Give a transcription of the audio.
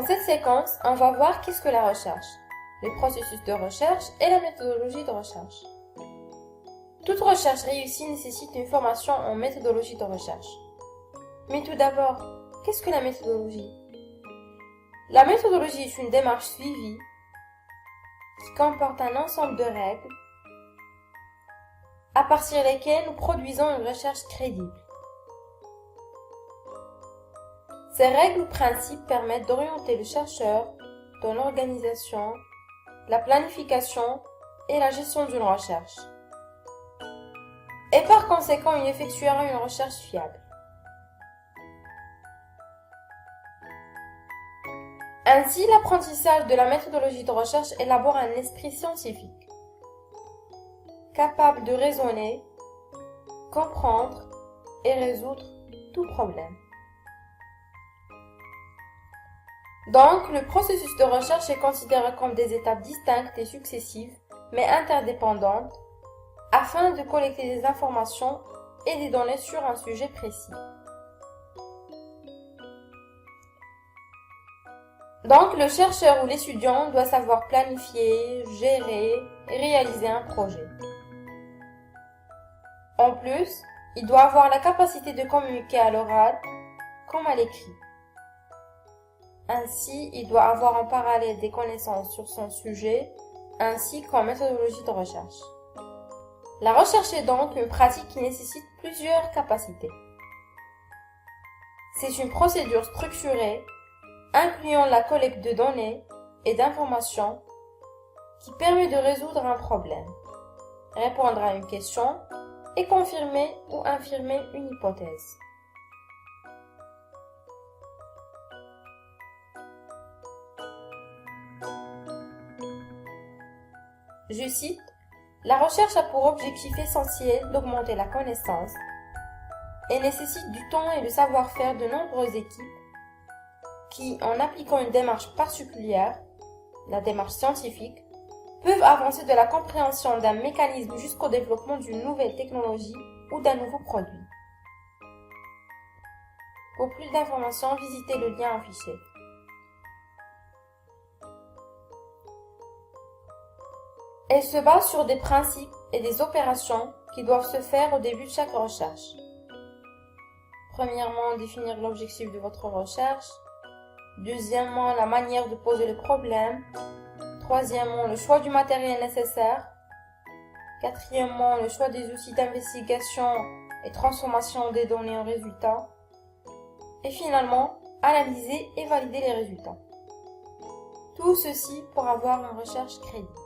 Dans cette séquence, on va voir qu'est-ce que la recherche, les processus de recherche et la méthodologie de recherche. Toute recherche réussie nécessite une formation en méthodologie de recherche. Mais tout d'abord, qu'est-ce que la méthodologie? La méthodologie est une démarche suivie qui comporte un ensemble de règles à partir desquelles nous produisons une recherche crédible. Ces règles ou principes permettent d'orienter le chercheur dans l'organisation, la planification et la gestion d'une recherche. Et par conséquent, il effectuera une recherche fiable. Ainsi, l'apprentissage de la méthodologie de recherche élabore un esprit scientifique, capable de raisonner, comprendre et résoudre tout problème. Donc, le processus de recherche est considéré comme des étapes distinctes et successives, mais interdépendantes, afin de collecter des informations et des données sur un sujet précis. Donc, le chercheur ou l'étudiant doit savoir planifier, gérer et réaliser un projet. En plus, il doit avoir la capacité de communiquer à l'oral comme à l'écrit. Ainsi, il doit avoir en parallèle des connaissances sur son sujet, ainsi qu'en méthodologie de recherche. La recherche est donc une pratique qui nécessite plusieurs capacités. C'est une procédure structurée, incluant la collecte de données et d'informations qui permet de résoudre un problème, répondre à une question et confirmer ou infirmer une hypothèse. Je cite, « La recherche a pour objectif essentiel d'augmenter la connaissance et nécessite du temps et le savoir-faire de nombreuses équipes qui, en appliquant une démarche particulière, la démarche scientifique, peuvent avancer de la compréhension d'un mécanisme jusqu'au développement d'une nouvelle technologie ou d'un nouveau produit. » Pour plus d'informations, visitez le lien affiché. Elle se base sur des principes et des opérations qui doivent se faire au début de chaque recherche. Premièrement, définir l'objectif de votre recherche. Deuxièmement, la manière de poser le problème. Troisièmement, le choix du matériel nécessaire. Quatrièmement, le choix des outils d'investigation et transformation des données en résultats. Et finalement, analyser et valider les résultats. Tout ceci pour avoir une recherche crédible.